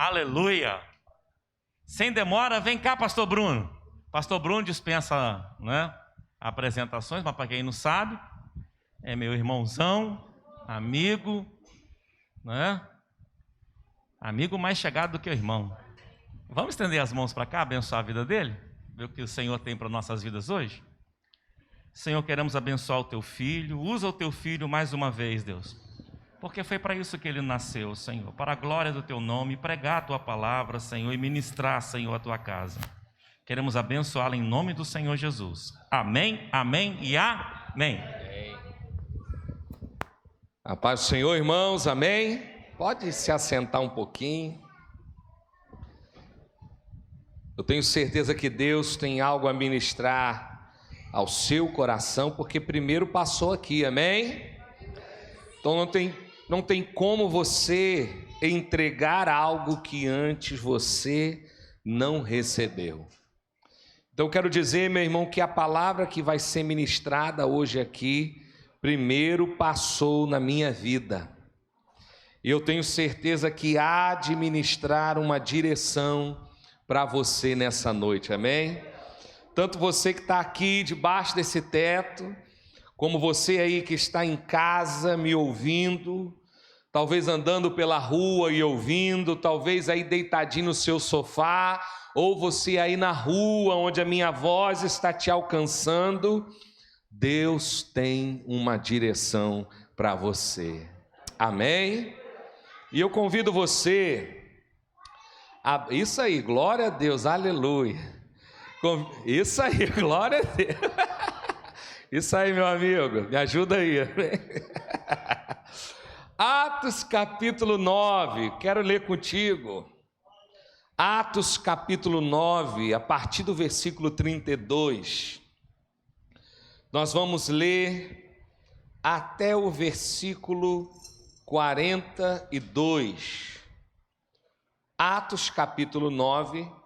Aleluia! Sem demora, vem cá, pastor Bruno. Pastor Bruno dispensa, né, apresentações, mas para quem não sabe, é meu irmãozão, amigo, né? Amigo mais chegado do que o irmão. Vamos estender as mãos para cá, abençoar a vida dele? Ver o que o Senhor tem para nossas vidas hoje? Senhor, queremos abençoar o teu filho. Usa o teu filho mais uma vez, Deus, porque foi para isso que ele nasceu, Senhor, para a glória do teu nome, pregar a tua palavra, Senhor, e ministrar, Senhor, a tua casa. Queremos abençoá-lo em nome do Senhor Jesus. Amém, amém e amém. A paz do Senhor, irmãos, amém. Pode se assentar um pouquinho. Eu tenho certeza que Deus tem algo a ministrar ao seu coração, porque primeiro passou aqui, amém? Então não tem como você entregar algo que antes você não recebeu. Então eu quero dizer, meu irmão, que a palavra que vai ser ministrada hoje aqui, primeiro passou na minha vida. E eu tenho certeza que há de ministrar uma direção para você nessa noite, amém? Tanto você que está aqui debaixo desse teto, como você aí que está em casa me ouvindo, talvez andando pela rua e ouvindo, talvez aí deitadinho no seu sofá, ou você aí na rua onde a minha voz está te alcançando, Deus tem uma direção para você, amém? E eu convido você, isso aí, glória a Deus, aleluia, isso aí, glória a Deus. Isso aí, meu amigo, me ajuda aí. Atos capítulo 9, quero ler contigo. Atos capítulo 9, a partir do versículo 32. Nós vamos ler até o versículo 42. Atos capítulo 9.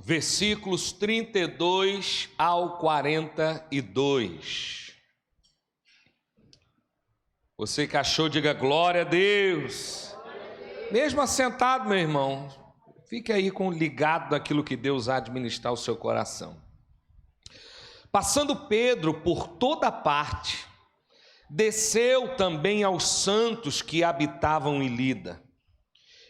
Versículos 32 ao 42. Você que achou, diga glória a Deus. Mesmo assentado, meu irmão, fique aí ligado naquilo que Deus há de ministrar ao seu coração. Passando Pedro por toda parte, desceu também aos santos que habitavam em Lida.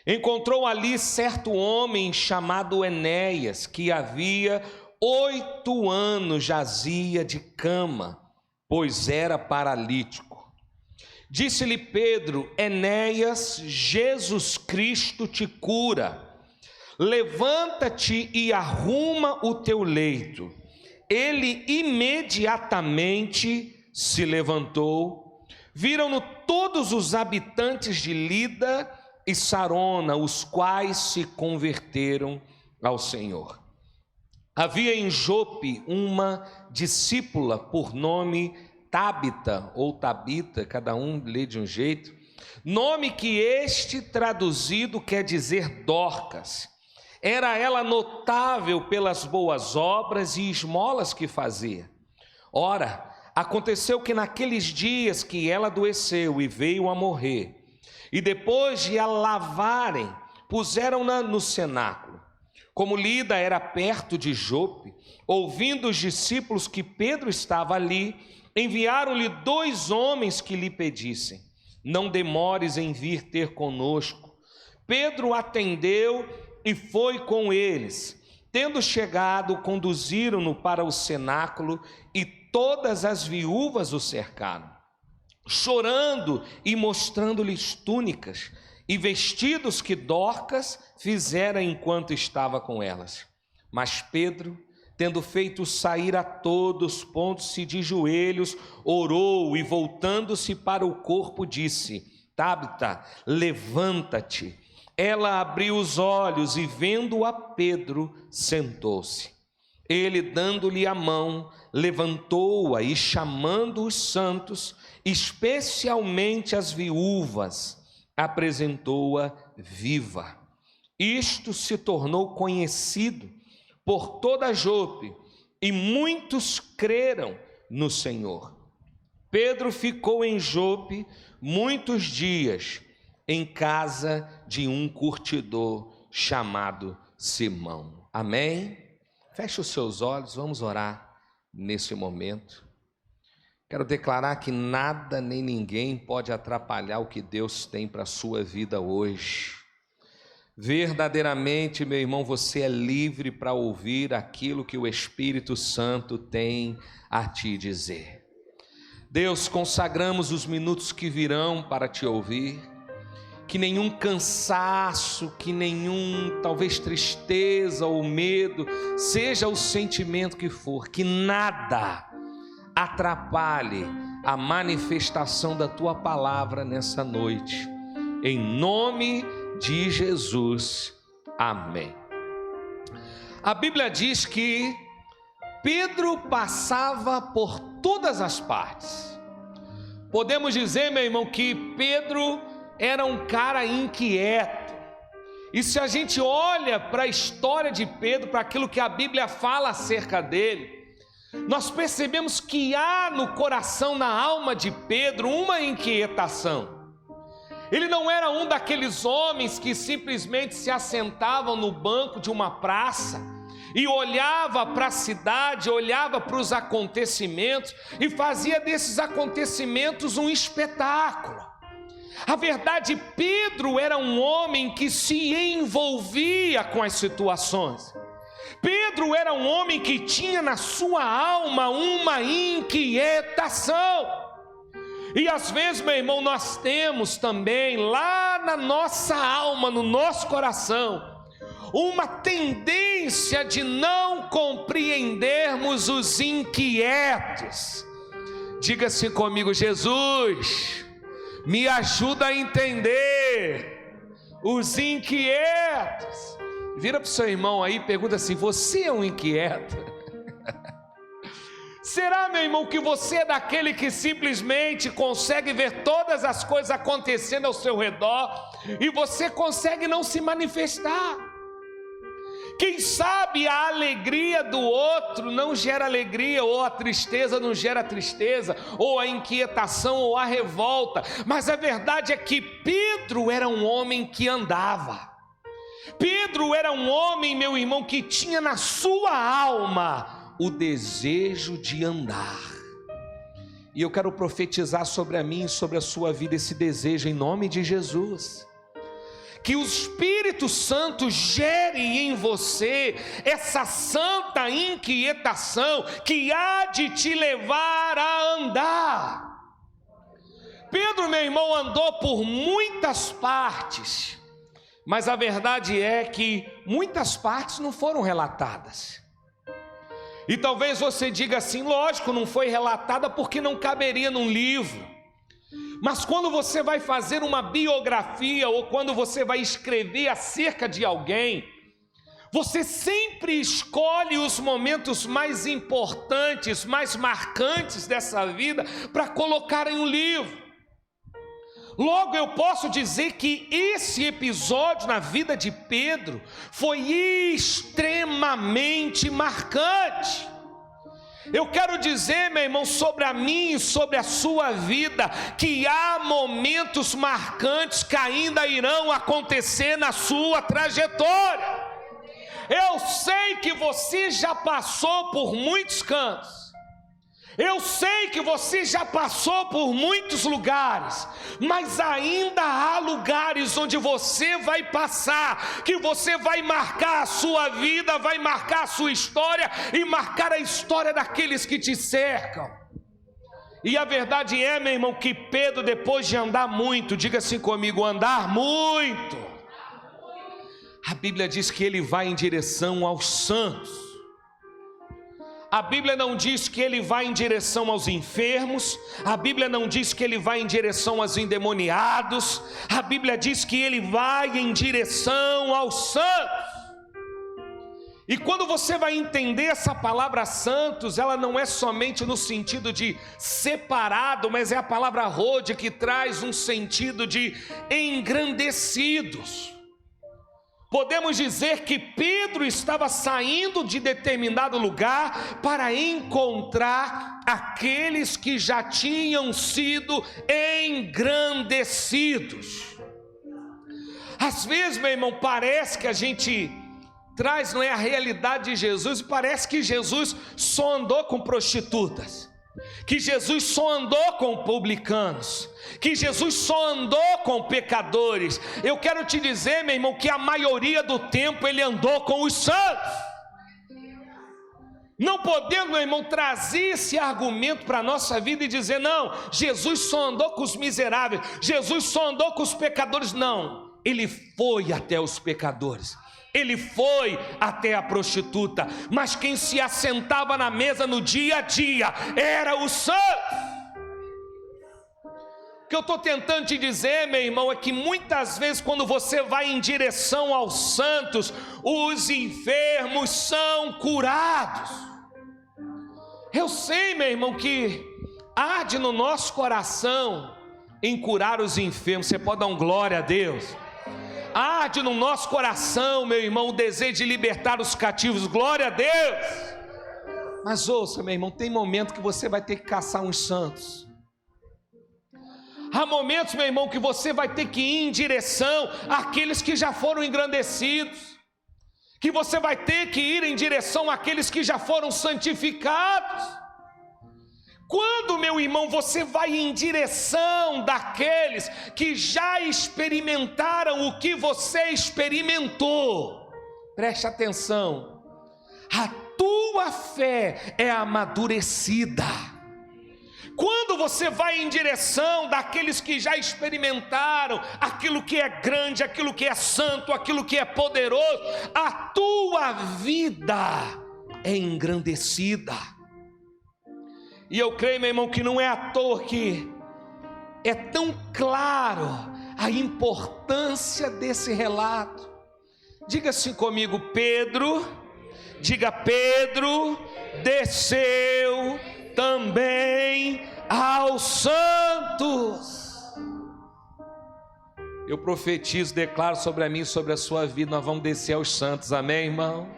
Encontrou ali certo homem chamado Enéas, que havia 8 anos jazia de cama, pois era paralítico. Disse-lhe Pedro: Enéas, Jesus Cristo te cura. Levanta-te e arruma o teu leito. Ele imediatamente se levantou. Viram-no todos os habitantes de Lida e Sarona, os quais se converteram ao Senhor. Havia em Jope uma discípula por nome Tábita, ou Tabita, cada um lê de um jeito, nome que este traduzido quer dizer Dorcas. Era ela notável pelas boas obras e esmolas que fazia. Ora, aconteceu que naqueles dias que ela adoeceu e veio a morrer, e depois de a lavarem, puseram-na no cenáculo. Como Lida era perto de Jope, ouvindo os discípulos que Pedro estava ali, enviaram-lhe 2 homens que lhe pedissem: não demores em vir ter conosco. Pedro atendeu e foi com eles. Tendo chegado, conduziram-no para o cenáculo e todas as viúvas o cercaram, chorando e mostrando-lhes túnicas e vestidos que Dorcas fizera enquanto estava com elas. Mas Pedro, tendo feito sair a todos, pondo-se de joelhos, orou e voltando-se para o corpo disse: Tábita, levanta-te. Ela abriu os olhos e vendo a Pedro, sentou-se. Ele, dando-lhe a mão, levantou-a e chamando os santos, especialmente as viúvas, apresentou-a viva. Isto se tornou conhecido por toda Jope, e muitos creram no Senhor. Pedro ficou em Jope muitos dias, em casa de um curtidor chamado Simão. Amém? Feche os seus olhos, vamos orar nesse momento. Quero declarar que nada nem ninguém pode atrapalhar o que Deus tem para a sua vida hoje. Verdadeiramente, meu irmão, você é livre para ouvir aquilo que o Espírito Santo tem a te dizer. Deus, consagramos os minutos que virão para te ouvir, que nenhum cansaço, que nenhum, talvez tristeza ou medo, seja o sentimento que for, que nada atrapalhe a manifestação da tua palavra nessa noite, em nome de Jesus, amém. A Bíblia diz que Pedro passava por todas as partes. Podemos dizer, meu irmão, que Pedro era um cara inquieto. E se a gente olha para a história de Pedro, para aquilo que a Bíblia fala acerca dele, nós percebemos que há no coração, na alma de Pedro, uma inquietação. Ele não era um daqueles homens que simplesmente se assentavam no banco de uma praça e olhava para a cidade, olhava para os acontecimentos e fazia desses acontecimentos um espetáculo. A verdade, Pedro era um homem que se envolvia com as situações. Pedro era um homem que tinha na sua alma uma inquietação. E às vezes, meu irmão, nós temos também lá na nossa alma, no nosso coração, uma tendência de não compreendermos os inquietos. Diga-se comigo: Jesus, me ajuda a entender os inquietos. Vira para o seu irmão aí e pergunta assim: você é um inquieto? Será, meu irmão, que você é daquele que simplesmente consegue ver todas as coisas acontecendo ao seu redor e você consegue não se manifestar? Quem sabe a alegria do outro não gera alegria, ou a tristeza não gera tristeza, ou a inquietação ou a revolta, mas a verdade é que Pedro era um homem que andava. Pedro era um homem, meu irmão, que tinha na sua alma o desejo de andar. E eu quero profetizar sobre a mim e sobre a sua vida esse desejo em nome de Jesus. Que o Espírito Santo gere em você essa santa inquietação que há de te levar a andar. Pedro, meu irmão, andou por muitas partes, mas a verdade é que muitas partes não foram relatadas. E talvez você diga assim: lógico, não foi relatada porque não caberia num livro. Mas quando você vai fazer uma biografia ou quando você vai escrever acerca de alguém, você sempre escolhe os momentos mais importantes, mais marcantes dessa vida para colocar em um livro. Logo, eu posso dizer que esse episódio na vida de Pedro foi extremamente marcante. Eu quero dizer, meu irmão, sobre a mim e sobre a sua vida, que há momentos marcantes que ainda irão acontecer na sua trajetória. Eu sei que você já passou por muitos cantos. Eu sei que você já passou por muitos lugares, mas ainda há lugares onde você vai passar, que você vai marcar a sua vida, vai marcar a sua história e marcar a história daqueles que te cercam. E a verdade é, meu irmão, que Pedro, depois de andar muito, diga assim comigo: andar muito. A Bíblia diz que ele vai em direção aos santos. A Bíblia não diz que ele vai em direção aos enfermos, a Bíblia não diz que ele vai em direção aos endemoniados, a Bíblia diz que ele vai em direção aos santos. E quando você vai entender essa palavra santos, ela não é somente no sentido de separado, mas é a palavra rode que traz um sentido de engrandecidos. Podemos dizer que Pedro estava saindo de determinado lugar para encontrar aqueles que já tinham sido engrandecidos. Às vezes, meu irmão, parece que a gente traz, não é, a realidade de Jesus, e parece que Jesus só andou com prostitutas, que Jesus só andou com publicanos, que Jesus só andou com pecadores. Eu quero te dizer, meu irmão, que a maioria do tempo ele andou com os santos. Não podemos, meu irmão, trazer esse argumento para a nossa vida e dizer, não, Jesus só andou com os miseráveis, Jesus só andou com os pecadores. Não, ele foi até os pecadores, ele foi até a prostituta, mas quem se assentava na mesa no dia a dia era o santo. O que eu estou tentando te dizer, meu irmão, é que muitas vezes quando você vai em direção aos santos, os enfermos são curados. Eu sei, meu irmão, que arde no nosso coração em curar os enfermos. Você pode dar um glória a Deus? Arde no nosso coração, meu irmão, o desejo de libertar os cativos. Glória a Deus! Mas ouça, meu irmão, tem momento que você vai ter que caçar uns santos. Há momentos, meu irmão, que você vai ter que ir em direção àqueles que já foram engrandecidos, que você vai ter que ir em direção àqueles que já foram santificados. Quando, meu irmão, você vai em direção daqueles que já experimentaram o que você experimentou, preste atenção, a tua fé é amadurecida. Quando você vai em direção daqueles que já experimentaram aquilo que é grande, aquilo que é santo, aquilo que é poderoso, a tua vida é engrandecida. E eu creio, meu irmão, que não é à toa que é tão claro a importância desse relato. Diga assim comigo, Pedro, diga, Pedro desceu também aos santos. Eu profetizo, declaro sobre a mim e sobre a sua vida, nós vamos descer aos santos, amém, irmão?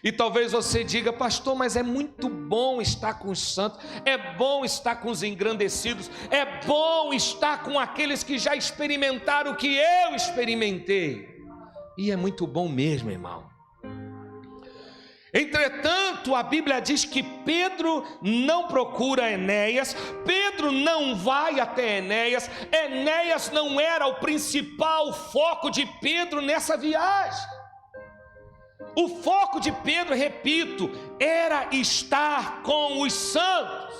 E talvez você diga, pastor, mas é muito bom estar com os santos, é bom estar com os engrandecidos, é bom estar com aqueles que já experimentaram o que eu experimentei. E é muito bom mesmo, irmão. Entretanto, a Bíblia diz que Pedro não procura Enéas, Pedro não vai até Enéas, Enéas não era o principal foco de Pedro nessa viagem. O foco de Pedro, repito, era estar com os santos.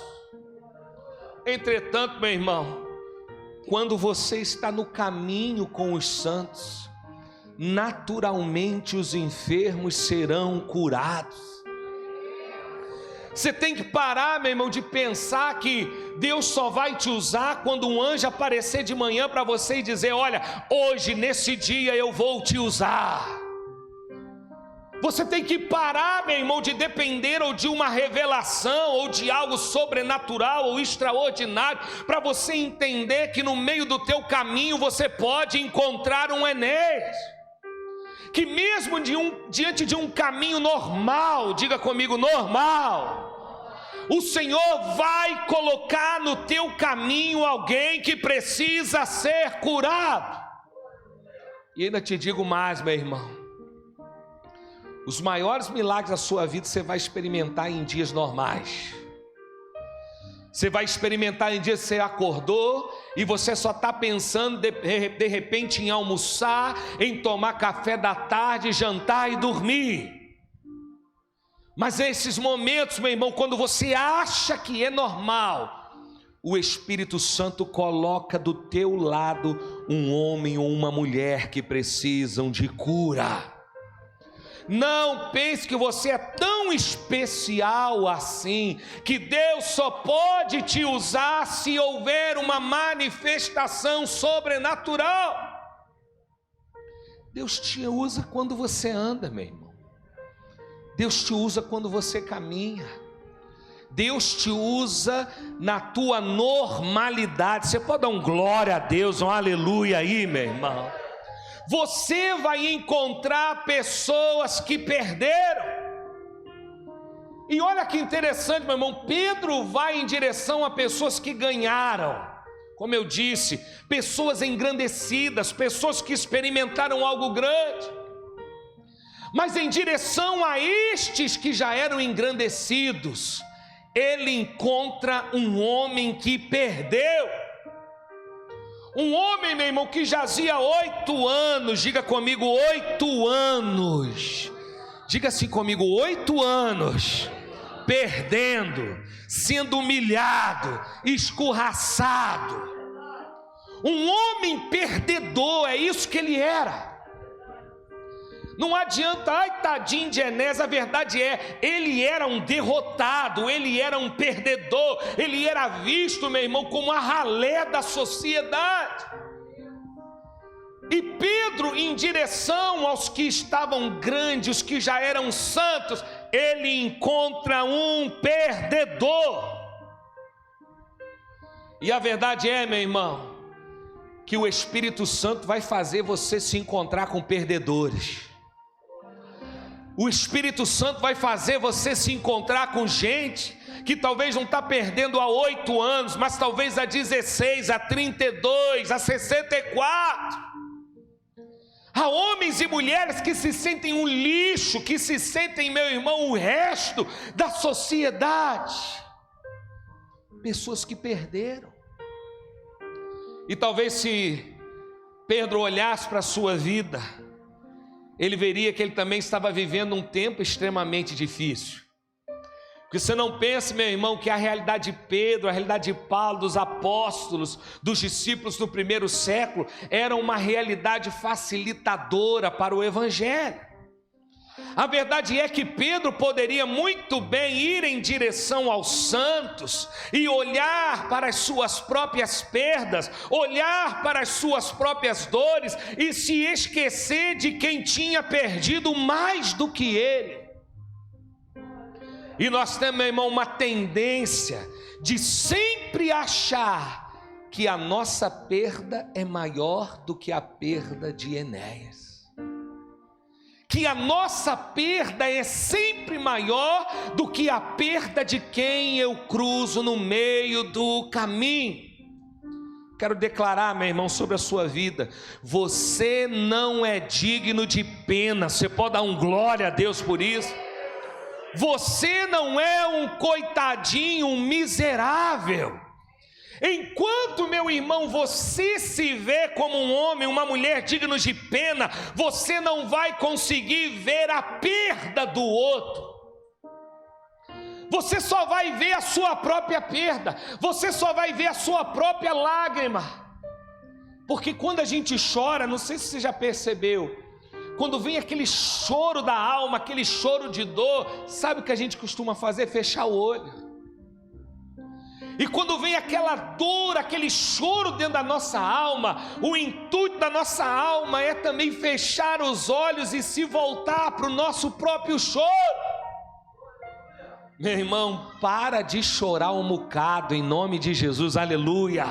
Entretanto, meu irmão, quando você está no caminho com os santos, naturalmente os enfermos serão curados. Você tem que parar, meu irmão, de pensar que Deus só vai te usar quando um anjo aparecer de manhã para você e dizer, olha, hoje nesse dia eu vou te usar. Você tem que parar, meu irmão, de depender ou de uma revelação ou de algo sobrenatural ou extraordinário para você entender que no meio do teu caminho você pode encontrar um Enéas. Que mesmo diante de um caminho normal, diga comigo, normal, o Senhor vai colocar no teu caminho alguém que precisa ser curado. E ainda te digo mais, meu irmão, os maiores milagres da sua vida você vai experimentar em dias normais. Você vai experimentar em dias que você acordou e você só está pensando de repente em almoçar, em tomar café da tarde, jantar e dormir. Mas nesses momentos, meu irmão, quando você acha que é normal, o Espírito Santo coloca do teu lado um homem ou uma mulher que precisam de cura. Não pense que você é tão especial assim, que Deus só pode te usar se houver uma manifestação sobrenatural. Deus te usa quando você anda, meu irmão. Deus te usa quando você caminha. Deus te usa na tua normalidade. Você pode dar um glória a Deus, um aleluia aí, meu irmão. você vai encontrar pessoas que perderam. E olha que interessante, meu irmão, Pedro vai em direção a pessoas que ganharam. Como eu disse, pessoas engrandecidas, pessoas que experimentaram algo grande. Mas em direção a estes que já eram engrandecidos, ele encontra um homem que perdeu. Um homem, meu irmão, que jazia 8 anos, diga comigo, 8 anos. Diga assim comigo, 8 anos, perdendo, sendo humilhado, escorraçado. Um homem perdedor, é isso que ele era. Não adianta, ai tadinho de Enéas, a verdade é, ele era um derrotado, ele era um perdedor, ele era visto, meu irmão, como a ralé da sociedade. E Pedro, em direção aos que estavam grandes, os que já eram santos, ele encontra um perdedor. E a verdade é, meu irmão, que o Espírito Santo vai fazer você se encontrar com perdedores. O Espírito Santo vai fazer você se encontrar com gente que talvez não está perdendo há 8 anos, mas talvez há 16, há 32, há 64. Há homens e mulheres que se sentem um lixo, que se sentem, meu irmão, o resto da sociedade. Pessoas que perderam. E talvez se Pedro olhasse para a sua vida, ele veria que ele também estava vivendo um tempo extremamente difícil. Porque você não pense, meu irmão, que a realidade de Pedro, a realidade de Paulo, dos apóstolos, dos discípulos do primeiro século, era uma realidade facilitadora para o evangelho. A verdade é que Pedro poderia muito bem ir em direção aos santos e olhar para as suas próprias perdas, olhar para as suas próprias dores e se esquecer de quem tinha perdido mais do que ele. E nós temos, meu irmão, uma tendência de sempre achar que a nossa perda é maior do que a perda de Enéas. Que a nossa perda é sempre maior do que a perda de quem eu cruzo no meio do caminho. Quero declarar, meu irmão, sobre a sua vida: você não é digno de pena. Você pode dar um glória a Deus por isso? Você não é um coitadinho, um miserável. Enquanto, meu irmão, você se vê como um homem, uma mulher dignos de pena, você não vai conseguir ver a perda do outro. Você só vai ver a sua própria perda, você só vai ver a sua própria lágrima. Porque quando a gente chora, não sei se você já percebeu, quando vem aquele choro da alma, aquele choro de dor, sabe o que a gente costuma fazer? Fechar o olho. E quando vem aquela dor, aquele choro dentro da nossa alma, o intuito da nossa alma é também fechar os olhos e se voltar para o nosso próprio choro. Meu irmão, para de chorar um bocado em nome de Jesus, aleluia.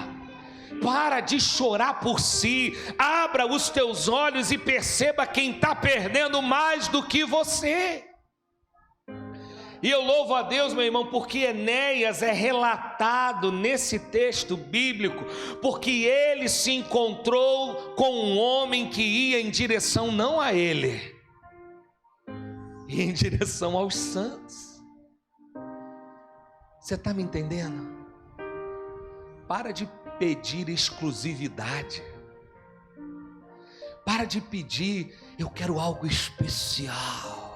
Para de chorar por si, abra os teus olhos e perceba quem está perdendo mais do que você. E eu louvo a Deus, meu irmão, porque Enéas é relatado nesse texto bíblico, porque ele se encontrou com um homem que ia em direção não a ele, ia em direção aos santos. Você está me entendendo? Para de pedir exclusividade, para de pedir, eu quero algo especial.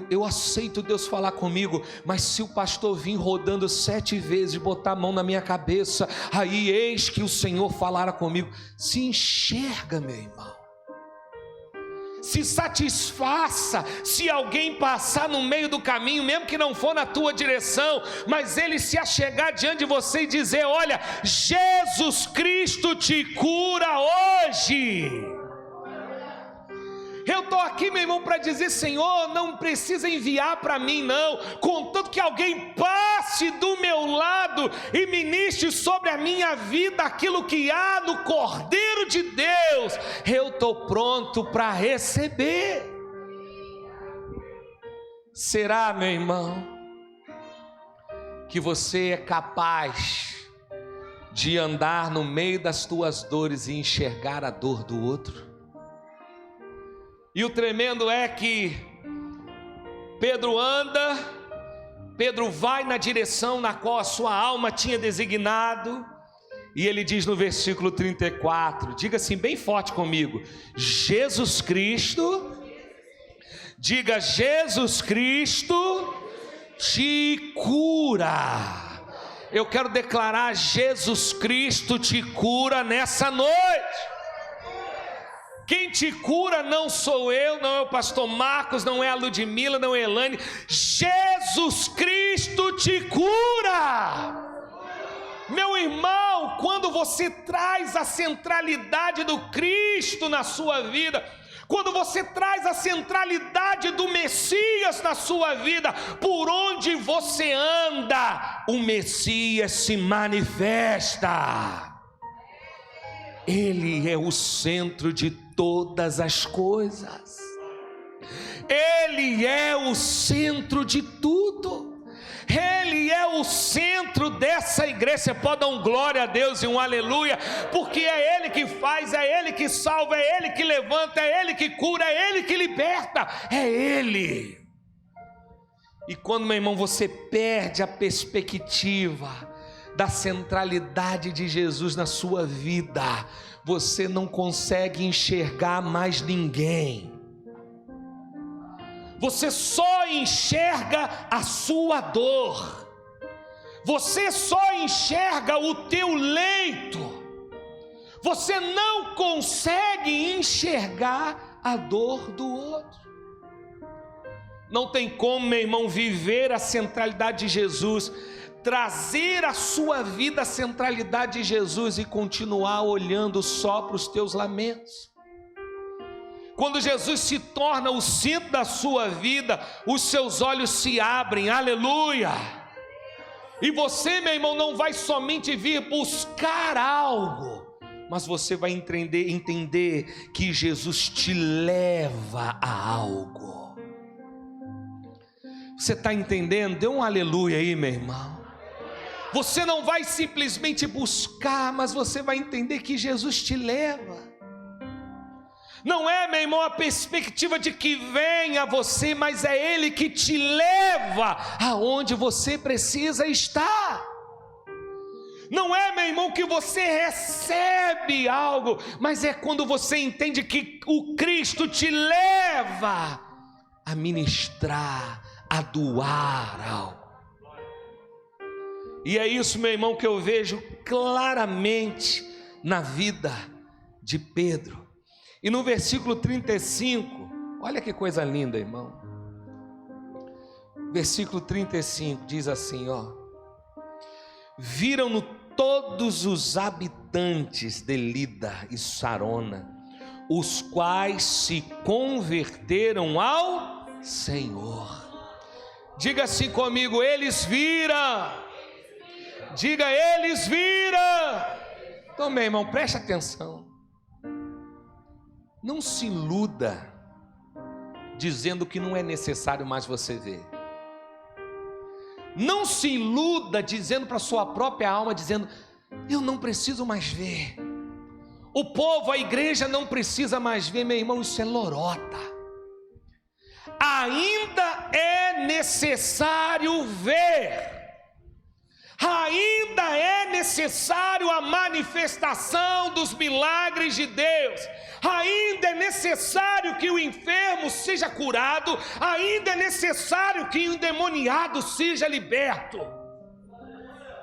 Eu aceito Deus falar comigo, mas se o pastor vir rodando 7 vezes, botar a mão na minha cabeça, aí eis que o Senhor falará comigo. Se enxerga, meu irmão, se satisfaça se alguém passar no meio do caminho, mesmo que não for na tua direção, mas ele se achegar diante de você e dizer: olha, Jesus Cristo te cura hoje. Eu estou aqui, meu irmão, para dizer: Senhor, não precisa enviar para mim não, contanto que alguém passe do meu lado e ministre sobre a minha vida aquilo que há no Cordeiro de Deus, eu estou pronto para receber. Será, meu irmão, que você é capaz de andar no meio das tuas dores e enxergar a dor do outro? E o tremendo é que Pedro vai na direção na qual a sua alma tinha designado, e ele diz no versículo 34, diga assim bem forte comigo: Jesus Cristo, diga, Jesus Cristo te cura. Eu quero declarar: Jesus Cristo te cura nessa noite. Quem te cura não sou eu, não é o pastor Marcos, não é a Ludmila, não é a Elane. Jesus Cristo te cura. Meu irmão, quando você traz a centralidade do Cristo na sua vida, quando você traz a centralidade do Messias na sua vida, por onde você anda, o Messias se manifesta. Ele é o centro de todas as coisas. Ele é o centro de tudo. Ele é o centro dessa igreja. Você pode dar um glória a Deus e um aleluia, porque é Ele que faz, é Ele que salva, é Ele que levanta, é Ele que cura, é Ele que liberta, é Ele. E quando, meu irmão, você perde a perspectiva da centralidade de Jesus na sua vida, você não consegue enxergar mais ninguém. Você só enxerga a sua dor. Você só enxerga o teu leito. Você não consegue enxergar a dor do outro. Não tem como, meu irmão, viver a centralidade de Jesus, trazer a sua vida à centralidade de Jesus e continuar olhando só para os teus lamentos. Quando Jesus se torna o centro da sua vida, os seus olhos se abrem, aleluia. E você, meu irmão, não vai somente vir buscar algo, mas você vai entender que Jesus te leva a algo. Você está entendendo? Dê um aleluia aí, meu irmão. Você não vai simplesmente buscar, mas você vai entender que Jesus te leva. Não é, meu irmão, a perspectiva de que vem a você, mas é Ele que te leva aonde você precisa estar. Não é, meu irmão, que você recebe algo, mas é quando você entende que o Cristo te leva a ministrar, a doar algo. E é isso, meu irmão, que eu vejo claramente na vida de Pedro. E no versículo 35, olha que coisa linda, irmão. Versículo 35 diz assim, ó: viram-no todos os habitantes de Lida e Sarona, os quais se converteram ao Senhor. Diga assim comigo: eles viram. Diga: eles viram. Então, meu irmão, preste atenção. Não se iluda dizendo que não é necessário mais você ver. Não se iluda dizendo para a sua própria alma, dizendo: eu não preciso mais ver. O povo, a igreja não precisa mais ver. Meu irmão, isso é lorota. Ainda é necessário ver. Ainda é necessário a manifestação dos milagres de Deus. Ainda é necessário que o enfermo seja curado. Ainda é necessário que o endemoniado seja liberto.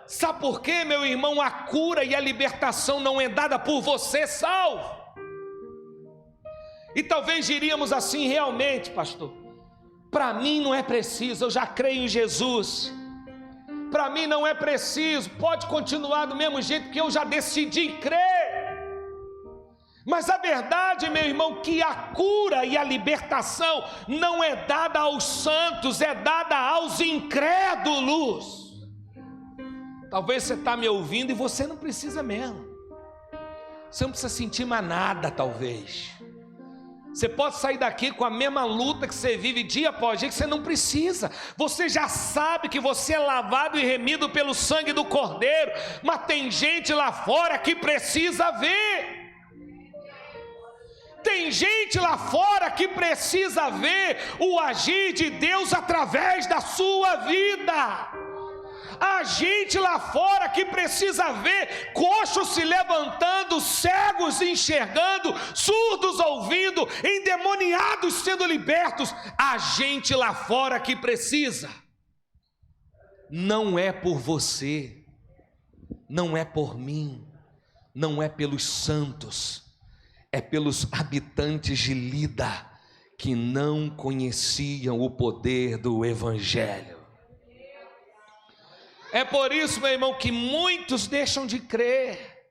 Sabe por quê, meu irmão? A cura e a libertação não é dada por você salvo. E talvez diríamos assim: realmente, pastor, para mim não é preciso, eu já creio em Jesus. Para mim não é preciso, pode continuar do mesmo jeito, que eu já decidi crer. Mas a verdade, meu irmão, que a cura e a libertação não é dada aos santos, é dada aos incrédulos. Talvez você está me ouvindo e você não precisa mesmo. Você não precisa sentir mais nada, talvez. Você pode sair daqui com a mesma luta que você vive dia após dia, que você não precisa. Você já sabe que você é lavado e remido pelo sangue do Cordeiro, mas tem gente lá fora que precisa ver. Tem gente lá fora que precisa ver o agir de Deus através da sua vida. Há gente lá fora que precisa ver coxos se levantando, cegos enxergando, surdos ouvindo, endemoniados sendo libertos. Há gente lá fora que precisa. Não é por você, não é por mim, não é pelos santos, é pelos habitantes de Lida que não conheciam o poder do Evangelho. É por isso, meu irmão, que muitos deixam de crer,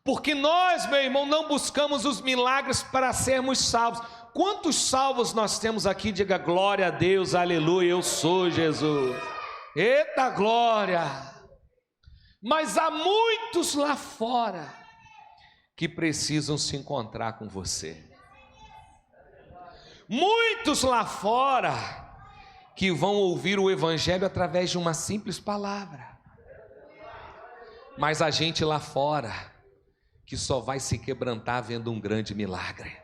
porque nós, meu irmão, não buscamos os milagres para sermos salvos. Quantos salvos nós temos aqui? Diga glória a Deus, aleluia, eu sou Jesus. Eita glória! Mas há muitos lá fora que precisam se encontrar com você. Muitos lá fora que vão ouvir o Evangelho através de uma simples palavra. Mas a gente lá fora que só vai se quebrantar vendo um grande milagre.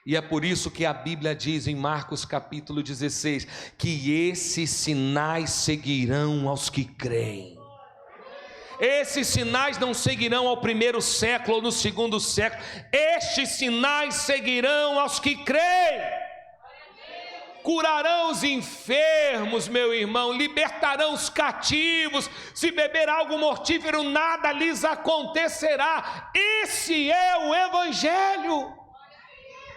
E é por isso que a Bíblia diz em Marcos capítulo 16, que esses sinais seguirão aos que creem. Esses sinais não seguirão ao primeiro século ou no segundo século. Estes sinais seguirão aos que creem. Curarão os enfermos, meu irmão, libertarão os cativos. Se beber algo mortífero, nada lhes acontecerá. Esse é o Evangelho.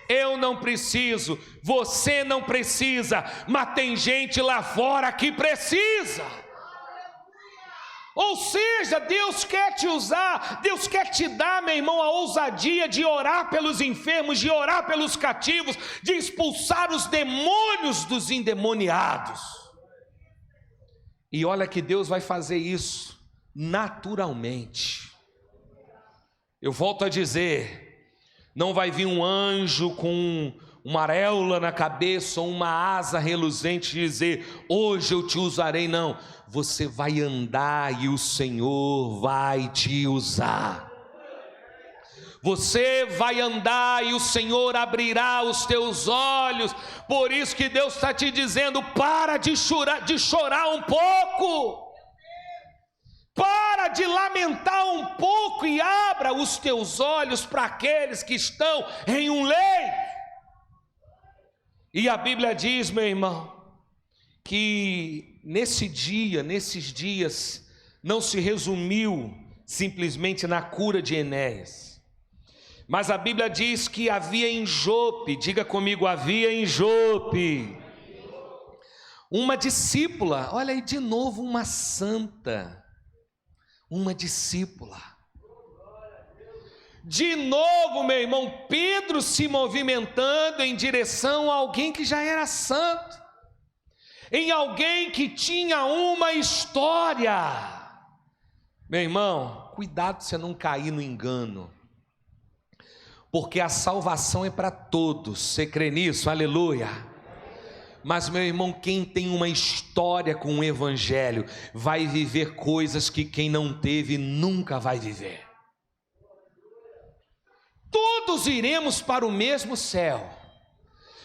Eu não preciso, você não precisa, mas tem gente lá fora que precisa. Ou seja, Deus quer te usar, Deus quer te dar, meu irmão, a ousadia de orar pelos enfermos, de orar pelos cativos, de expulsar os demônios dos endemoniados. E olha que Deus vai fazer isso naturalmente. Eu volto a dizer, não vai vir um anjo com uma auréola na cabeça ou uma asa reluzente e dizer, hoje eu te usarei, não. Você vai andar e o Senhor vai te usar. Você vai andar e o Senhor abrirá os teus olhos. Por isso que Deus está te dizendo, para de chorar um pouco. Para de lamentar um pouco e abra os teus olhos para aqueles que estão em um leito. E a Bíblia diz, meu irmão, que nesses dias, não se resumiu simplesmente na cura de Enéas, mas a Bíblia diz que havia em Jope, diga comigo, havia em Jope, uma discípula, olha aí de novo uma santa, uma discípula. De novo, meu irmão, Pedro se movimentando em direção a alguém que já era santo, em alguém que tinha uma história. Meu irmão, cuidado para você não cair no engano, porque a salvação é para todos, você crê nisso? Aleluia. Mas, meu irmão, quem tem uma história com o Evangelho vai viver coisas que quem não teve nunca vai viver. Todos iremos para o mesmo céu,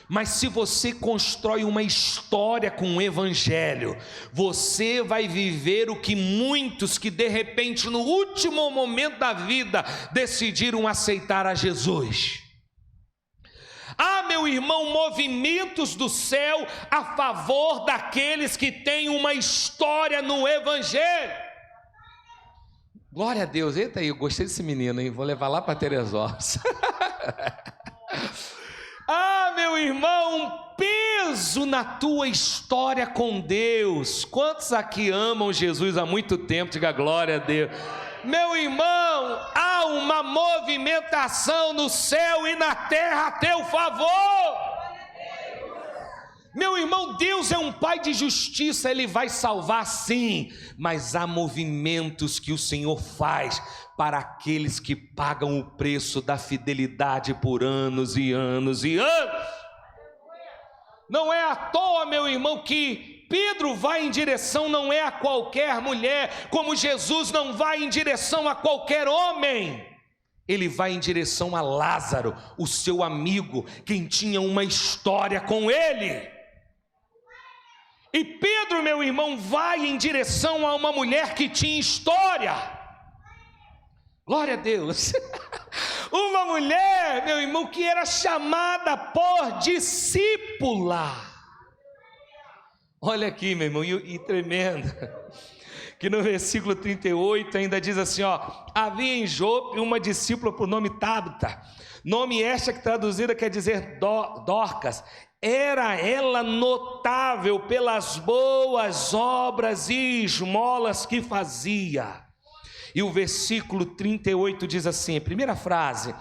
mas se você constrói uma história com o Evangelho, você vai viver o que muitos que de repente no último momento da vida decidiram aceitar a Jesus. Há, meu irmão, movimentos do céu a favor daqueles que têm uma história no Evangelho. Glória a Deus. Eita aí, eu gostei desse menino, hein? Vou levar lá para Teresópolis. Ah, meu irmão, um peso na tua história com Deus. Quantos aqui amam Jesus há muito tempo? Diga glória a Deus. Meu irmão, há uma movimentação no céu e na terra a teu favor. Meu irmão, Deus é um Pai de justiça, Ele vai salvar sim, mas há movimentos que o Senhor faz para aqueles que pagam o preço da fidelidade por anos e anos e anos. Não é à toa, meu irmão, que Pedro vai em direção não é a qualquer mulher, como Jesus não vai em direção a qualquer homem. Ele vai em direção a Lázaro, o seu amigo, quem tinha uma história com ele. E Pedro, meu irmão, vai em direção a uma mulher que tinha história. Glória a Deus. Uma mulher, meu irmão, que era chamada por discípula. Olha aqui, meu irmão, e tremendo, que no versículo 38 ainda diz assim, havia em Jope uma discípula por nome Tabita, nome esta que traduzida quer dizer Dorcas. Era ela notável pelas boas obras e esmolas que fazia. E o versículo 38 diz assim, a primeira frase,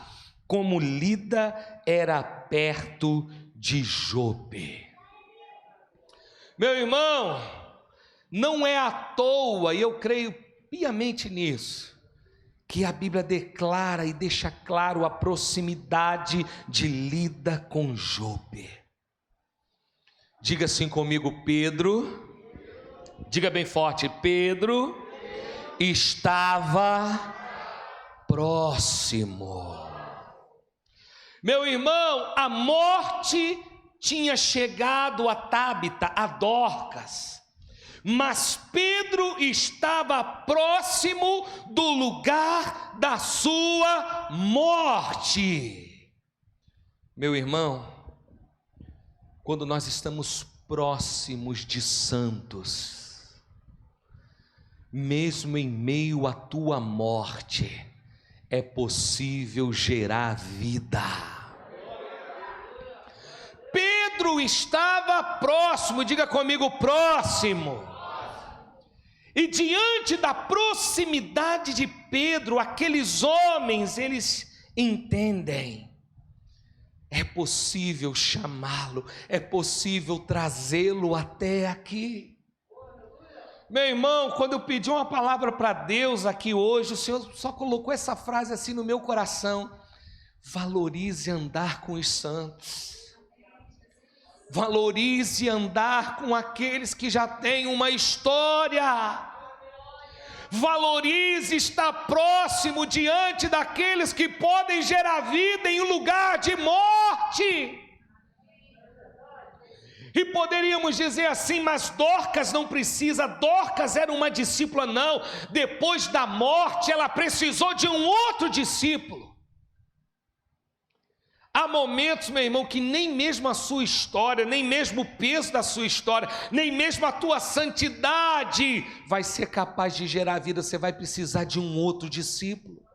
como Lida era perto de Jope. Meu irmão, não é à toa, e eu creio piamente nisso, que a Bíblia declara e deixa claro a proximidade de Lida com Jope. Diga assim comigo, Pedro, diga bem forte, Pedro estava próximo. Meu irmão, a morte tinha chegado a Tabita, a Dorcas, mas Pedro estava próximo do lugar da sua morte. Meu irmão, quando nós estamos próximos de santos, mesmo em meio à tua morte, é possível gerar vida. Pedro estava próximo, diga comigo, próximo. E diante da proximidade de Pedro, aqueles homens, eles entendem. É possível chamá-lo, é possível trazê-lo até aqui. Meu irmão, quando eu pedi uma palavra para Deus aqui hoje, o Senhor só colocou essa frase assim no meu coração: valorize andar com os santos, valorize andar com aqueles que já têm uma história, valorize estar próximo diante daqueles que podem gerar vida em um lugar de morte. E poderíamos dizer assim, mas Dorcas não precisa, Dorcas era uma discípula, não. Depois da morte ela precisou de um outro discípulo. Há momentos, meu irmão, que nem mesmo a sua história, nem mesmo o peso da sua história, nem mesmo a tua santidade vai ser capaz de gerar vida, você vai precisar de um outro discípulo.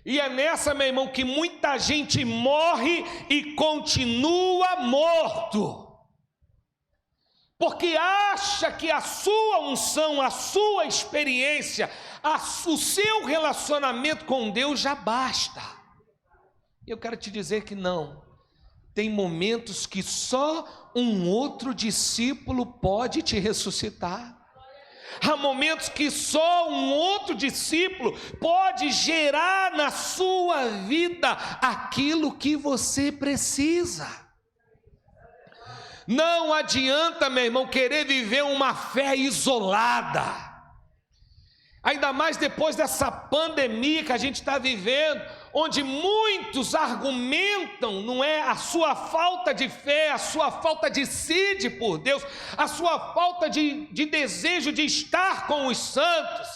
E é nessa, meu irmão, que muita gente morre e continua morto, porque acha que a sua unção, a sua experiência, o seu relacionamento com Deus já basta. Eu quero te dizer que não, tem momentos que só um outro discípulo pode te ressuscitar. Há momentos que só um outro discípulo pode gerar na sua vida aquilo que você precisa. Não adianta, meu irmão, querer viver uma fé isolada, ainda mais depois dessa pandemia que a gente está vivendo, onde muitos argumentam, não é, a sua falta de fé, a sua falta de sede por Deus, a sua falta de desejo de estar com os santos,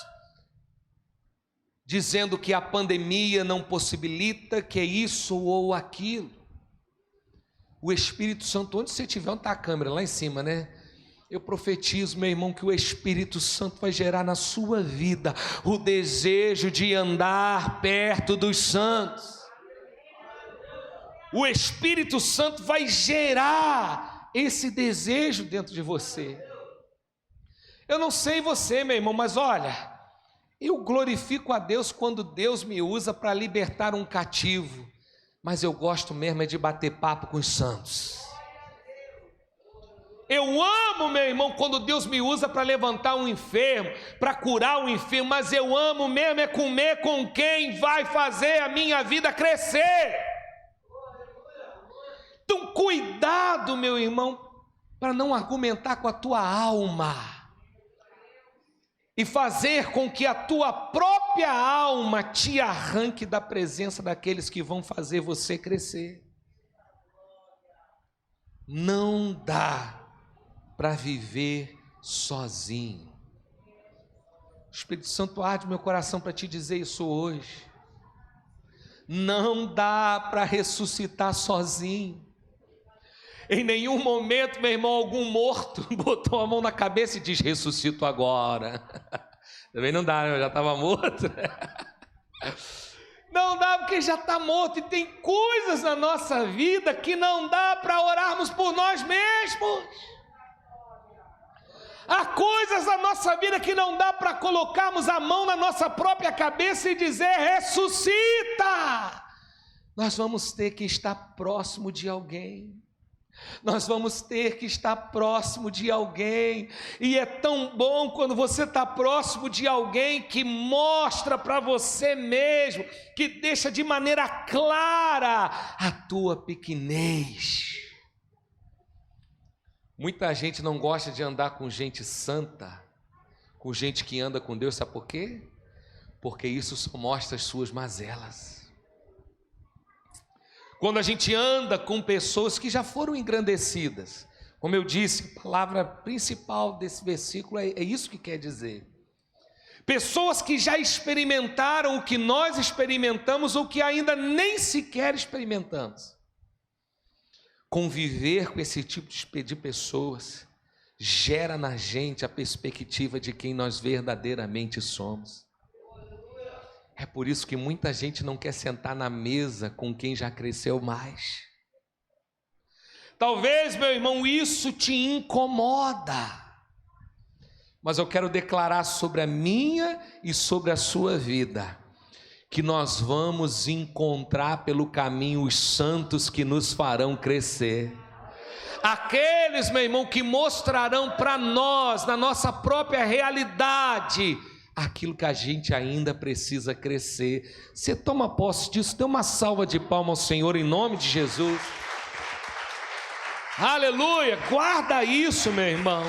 dizendo que a pandemia não possibilita, que é isso ou aquilo. O Espírito Santo, onde você estiver, onde está a câmera? Lá em cima, né? Eu profetizo, meu irmão, que o Espírito Santo vai gerar na sua vida o desejo de andar perto dos santos. O Espírito Santo vai gerar esse desejo dentro de você. Eu não sei você, meu irmão, mas olha, Eu glorifico a Deus quando Deus me usa para libertar um cativo, mas eu gosto mesmo é de bater papo com os santos. Eu amo, meu irmão, quando Deus me usa para levantar um enfermo, para curar um enfermo, mas eu amo mesmo é comer com quem vai fazer a minha vida crescer. Então, cuidado, meu irmão, para não argumentar com a tua alma e fazer com que a tua própria alma te arranque da presença daqueles que vão fazer você crescer. Não dá para viver sozinho. O Espírito Santo arde meu coração para te dizer isso hoje. Não dá para ressuscitar sozinho. Em nenhum momento, meu irmão, algum morto botou a mão na cabeça e diz: ressuscito agora. Também não dá, né? Eu já estava morto. Não dá, porque já está morto. E tem coisas na nossa vida que não dá para orarmos por nós mesmos. Há coisas na nossa vida que não dá para colocarmos a mão na nossa própria cabeça e dizer: ressuscita. Nós vamos ter que estar próximo de alguém. Nós vamos ter que estar próximo de alguém. E é tão bom quando você está próximo de alguém que mostra para você mesmo, que deixa de maneira clara a tua pequenez. Muita gente não gosta de andar com gente santa, com gente que anda com Deus, sabe por quê? Porque isso só mostra as suas mazelas. Quando a gente anda com pessoas que já foram engrandecidas, como eu disse, a palavra principal desse versículo é isso que quer dizer. Pessoas que já experimentaram o que nós experimentamos ou que ainda nem sequer experimentamos. Conviver com esse tipo de pessoas gera na gente a perspectiva de quem nós verdadeiramente somos. É por isso que muita gente não quer sentar na mesa com quem já cresceu mais. Talvez, meu irmão, isso te incomoda. Mas eu quero declarar sobre a minha e sobre a sua vida, que nós vamos encontrar pelo caminho os santos que nos farão crescer. Aqueles, meu irmão, que mostrarão para nós, na nossa própria realidade, aquilo que a gente ainda precisa crescer. Você toma posse disso, dê uma salva de palmas ao Senhor em nome de Jesus. Aleluia, guarda isso, meu irmão,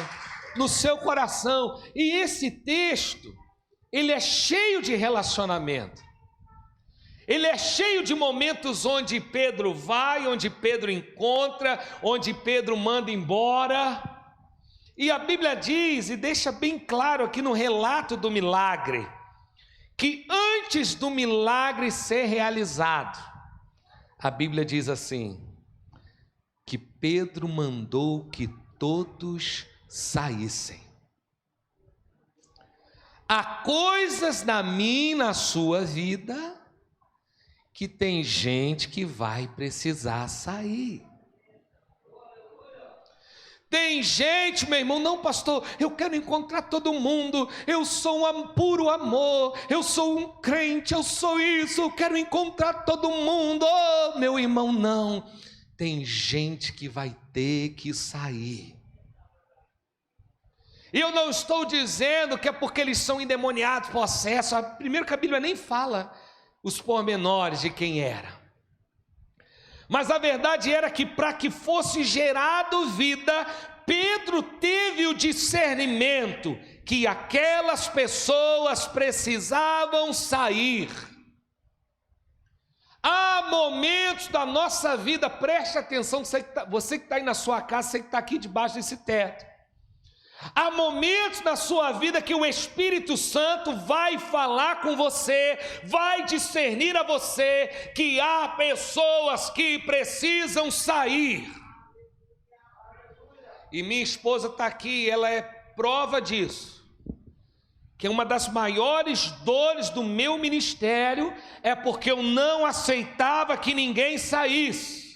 no seu coração. E esse texto, ele é cheio de relacionamento. Ele é cheio de momentos onde Pedro vai, onde Pedro encontra, onde Pedro manda embora. E a Bíblia diz, e deixa bem claro aqui no relato do milagre, que antes do milagre ser realizado, a Bíblia diz assim, que Pedro mandou que todos saíssem. Há coisas na minha e na sua vida que tem gente que vai precisar sair. Tem gente, meu irmão, não, pastor, eu quero encontrar todo mundo, eu sou um puro amor, eu sou um crente, eu sou isso, eu quero encontrar todo mundo. Oh, meu irmão, não. Tem gente que vai ter que sair. E eu não estou dizendo que é porque eles são endemoniados, possessos. Primeiro que a Bíblia nem fala os pormenores de quem era. Mas a verdade era que para que fosse gerado vida, Pedro teve o discernimento que aquelas pessoas precisavam sair. Há momentos da nossa vida, preste atenção, você que está aí na sua casa, você que está aqui debaixo desse teto. Há momentos na sua vida que o Espírito Santo vai falar com você, vai discernir a você que há pessoas que precisam sair. E minha esposa está aqui, ela é prova disso. Que uma das maiores dores do meu ministério é porque eu não aceitava que ninguém saísse.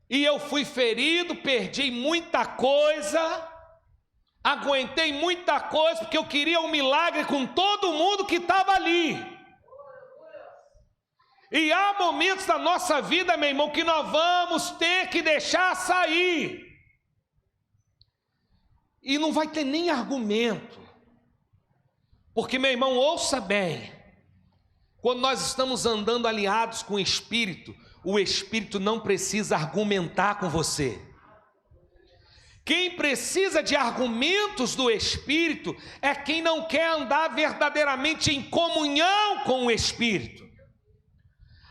E eu fui ferido, perdi muita coisa, aguentei muita coisa porque eu queria um milagre com todo mundo que estava ali. E há momentos da nossa vida, meu irmão, que nós vamos ter que deixar sair. E não vai ter nem argumento. Porque, meu irmão, ouça bem. Quando nós estamos andando aliados com o Espírito não precisa argumentar com você. Quem precisa de argumentos do Espírito é quem não quer andar verdadeiramente em comunhão com o Espírito.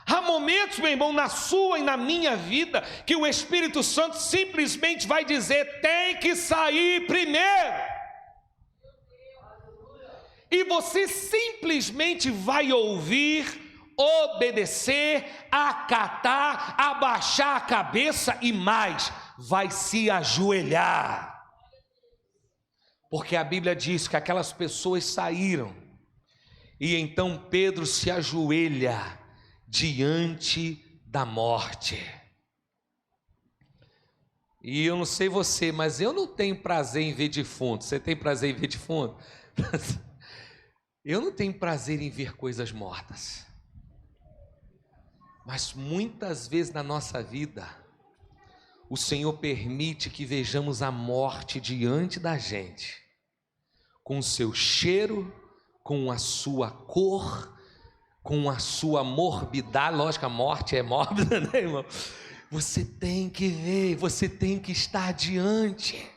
Há momentos, meu irmão, na sua e na minha vida, que o Espírito Santo simplesmente vai dizer: tem que sair primeiro. E você simplesmente vai ouvir, obedecer, acatar, abaixar a cabeça e mais, vai se ajoelhar. Porque a Bíblia diz que aquelas pessoas saíram, e então Pedro se ajoelha diante da morte. E eu não sei você, mas eu não tenho prazer em ver defunto. Você tem prazer em ver defunto? Eu não tenho prazer em ver coisas mortas. Mas muitas vezes na nossa vida, o Senhor permite que vejamos a morte diante da gente, com o seu cheiro, com a sua cor, com a sua morbidade. Lógico, a morte é mórbida, né, irmão? Você tem que ver, você tem que estar diante.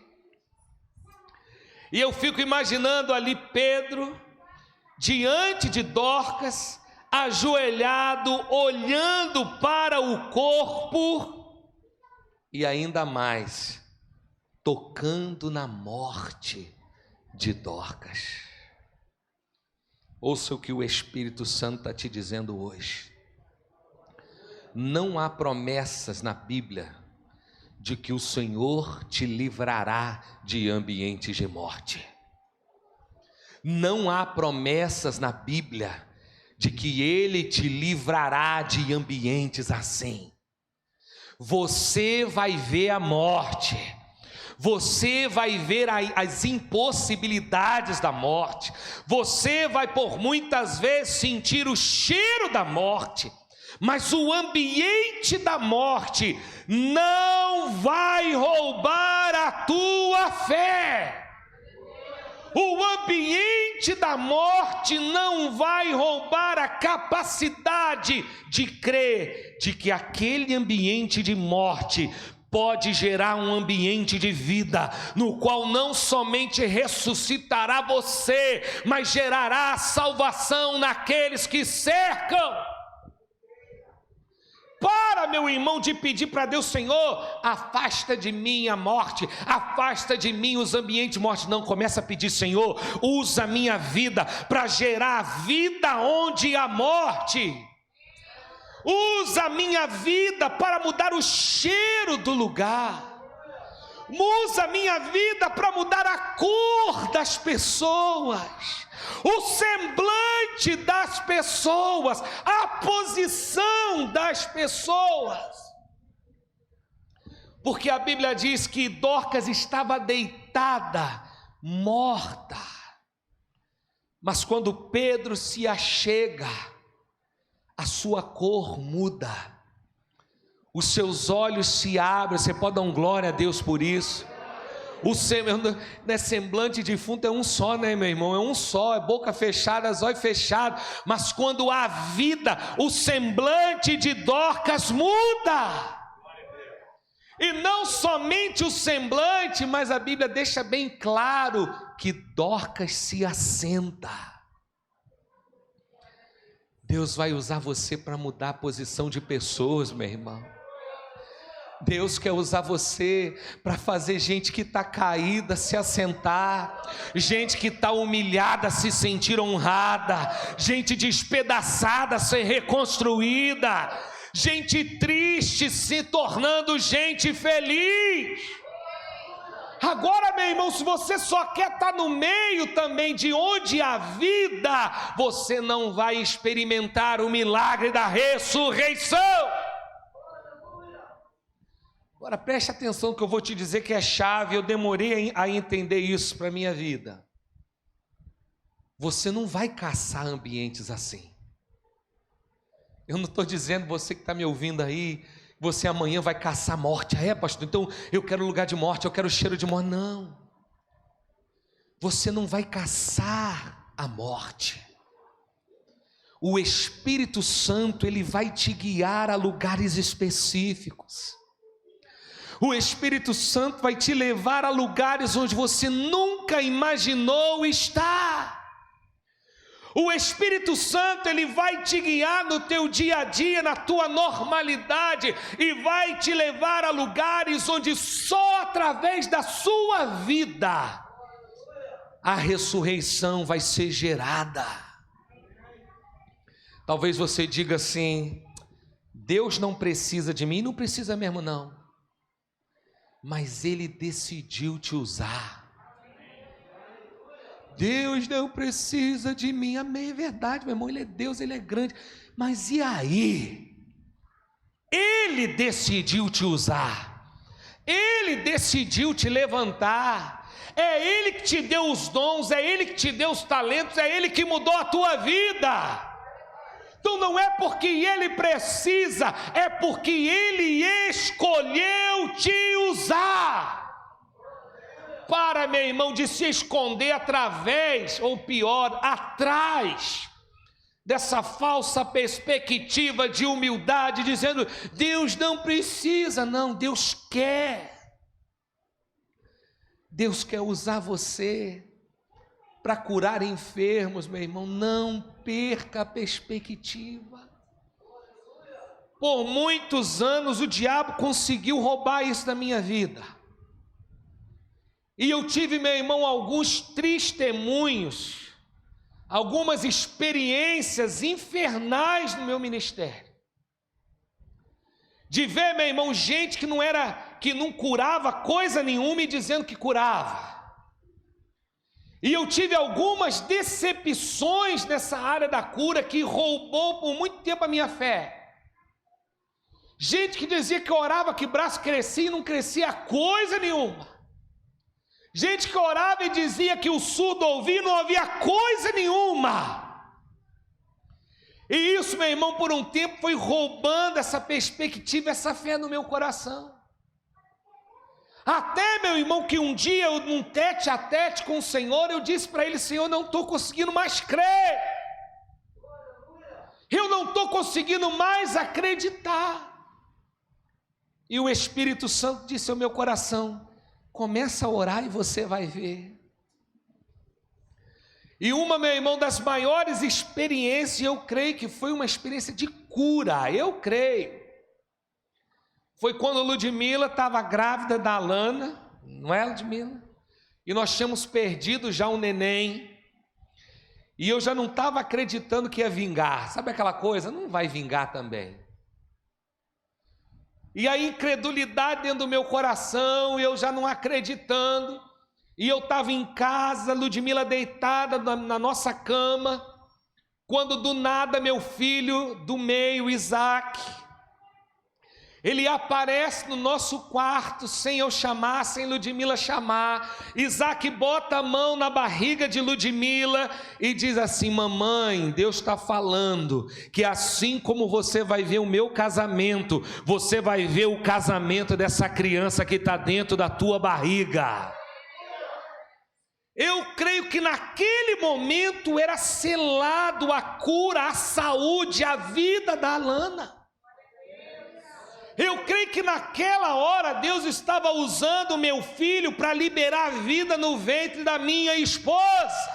E eu fico imaginando ali Pedro, diante de Dorcas, ajoelhado, olhando para o corpo, e ainda mais, tocando na morte de Dorcas. Ouça o que o Espírito Santo está te dizendo hoje. Não há promessas na Bíblia de que o Senhor te livrará de ambientes de morte. Não há promessas na Bíblia de que Ele te livrará de ambientes assim. Você vai ver a morte. Você vai ver as impossibilidades da morte. Você vai por muitas vezes sentir o cheiro da morte, mas o ambiente da morte não vai roubar a tua fé. O ambiente da morte não vai roubar a capacidade de crer de que aquele ambiente de morte pode gerar um ambiente de vida, no qual não somente ressuscitará você, mas gerará salvação naqueles que cercam. Para, meu irmão, de pedir para Deus: Senhor, afasta de mim a morte, afasta de mim os ambientes de morte. Não, começa a pedir: Senhor, usa a minha vida para gerar vida onde há morte. Usa a minha vida para mudar o cheiro do lugar. Usa a minha vida para mudar a cor das pessoas, o semblante das pessoas, a posição das pessoas. Porque a Bíblia diz que Dorcas estava deitada, morta. Mas quando Pedro se achega, a sua cor muda, os seus olhos se abrem. Você pode dar um glória a Deus por isso? O semblante de defunto é um só, né, meu irmão? É um só, é boca fechada, zóio fechado. Mas quando há vida, o semblante de Dorcas muda. E não somente o semblante, mas a Bíblia deixa bem claro que Dorcas se assenta. Deus vai usar você para mudar a posição de pessoas, meu irmão. Deus quer usar você para fazer gente que está caída se assentar, gente que está humilhada se sentir honrada, gente despedaçada ser reconstruída, gente triste se tornando gente feliz. Agora, meu irmão, se você só quer estar no meio também de onde há vida, você não vai experimentar o milagre da ressurreição. Agora preste atenção que eu vou te dizer que é chave, eu demorei a entender isso para a minha vida. Você não vai caçar ambientes assim. Eu não estou dizendo, você que está me ouvindo aí, você amanhã vai caçar morte. Ah, é, pastor? Então eu quero lugar de morte, eu quero cheiro de morte. Não. Você não vai caçar a morte. O Espírito Santo, ele vai te guiar a lugares específicos. O Espírito Santo vai te levar a lugares onde você nunca imaginou estar. O Espírito Santo, ele vai te guiar no teu dia a dia, na tua normalidade, e vai te levar a lugares onde só através da sua vida a ressurreição vai ser gerada. Talvez você diga assim: Deus não precisa de mim. Não precisa mesmo não, mas Ele decidiu te usar. Deus não precisa de mim. Amém, é verdade, meu irmão, Ele é Deus, Ele é grande. Mas e aí? Ele decidiu te usar. Ele decidiu te levantar. É Ele que te deu os dons, é Ele que te deu os talentos, é Ele que mudou a tua vida. Então não é porque Ele precisa, é porque Ele escolheu te usar. Para, meu irmão, de se esconder através, ou pior, atrás dessa falsa perspectiva de humildade, dizendo: Deus não precisa. Não, Deus quer. Deus quer usar você para curar enfermos, meu irmão. Não perca a perspectiva. Por muitos anos o diabo conseguiu roubar isso da minha vida. E eu tive, meu irmão, alguns testemunhos, algumas experiências infernais no meu ministério. De ver, meu irmão, gente que não curava coisa nenhuma e dizendo que curava. E eu tive algumas decepções nessa área da cura que roubou por muito tempo a minha fé. Gente que dizia que orava, que braço crescia e não crescia coisa nenhuma. Gente que orava e dizia que o surdo ouvia e não ouvia coisa nenhuma. E isso, meu irmão, por um tempo foi roubando essa perspectiva, essa fé no meu coração. Até, meu irmão, que um dia, num tete a tete com o Senhor, eu disse para Ele: Senhor, não estou conseguindo mais crer. Eu não estou conseguindo mais acreditar. E o Espírito Santo disse ao meu coração: começa a orar e você vai ver. E uma, meu irmão, das maiores experiências, eu creio que foi uma experiência de cura, eu creio, foi quando Ludmila estava grávida da Alana, não é, Ludmila? E nós tínhamos perdido já um neném, e eu já não estava acreditando que ia vingar. Sabe aquela coisa? Não vai vingar também. E a incredulidade dentro do meu coração, eu já não acreditando, e eu estava em casa, Ludmila deitada na nossa cama, quando do nada meu filho do meio, Isaac, ele aparece no nosso quarto, sem eu chamar, sem Ludmila chamar. Isaac bota a mão na barriga de Ludmila e diz assim: mamãe, Deus está falando que assim como você vai ver o meu casamento, você vai ver o casamento dessa criança que está dentro da tua barriga. Eu creio que naquele momento era selado a cura, a saúde, a vida da Alana. Eu creio que naquela hora Deus estava usando o meu filho para liberar a vida no ventre da minha esposa.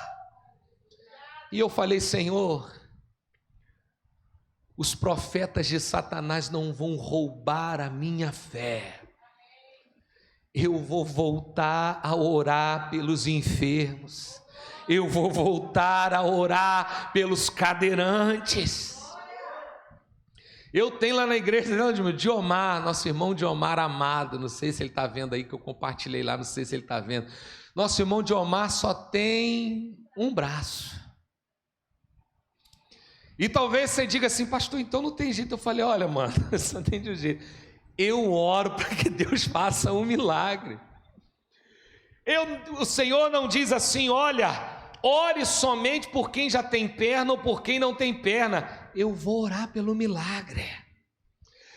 E eu falei: Senhor, os profetas de Satanás não vão roubar a minha fé. Eu vou voltar a orar pelos enfermos. Eu vou voltar a orar pelos cadeirantes. Eu tenho lá na igreja Diomar, nosso irmão Diomar amado, não sei se ele está vendo aí, que eu compartilhei lá, não sei se ele está vendo. Nosso irmão Diomar só tem um braço. E talvez você diga assim: pastor, então não tem jeito. Eu falei: olha, mano, só tem de um jeito. eu oro para que Deus faça um milagre. O Senhor não diz assim: olha, ore somente por quem já tem perna ou por quem não tem perna. Eu vou orar pelo milagre.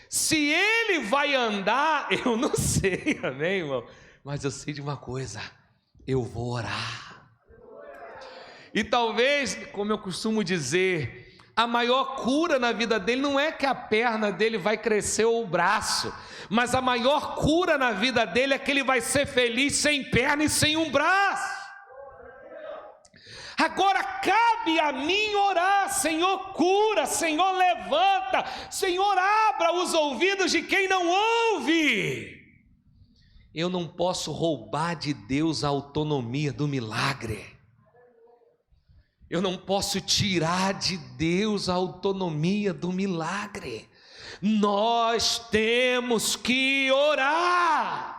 Se ele vai andar, eu não sei, amém, irmão? Mas eu sei de uma coisa: eu vou orar. E talvez, como eu costumo dizer, a maior cura na vida dele não é que a perna dele vai crescer ou o braço, mas a maior cura na vida dele é que ele vai ser feliz sem perna e sem um braço. Agora cabe a mim orar: Senhor, cura, Senhor, levanta, Senhor, abra os ouvidos de quem não ouve. Eu não posso roubar de Deus a autonomia do milagre. Eu não posso tirar de Deus a autonomia do milagre. Nós temos que orar.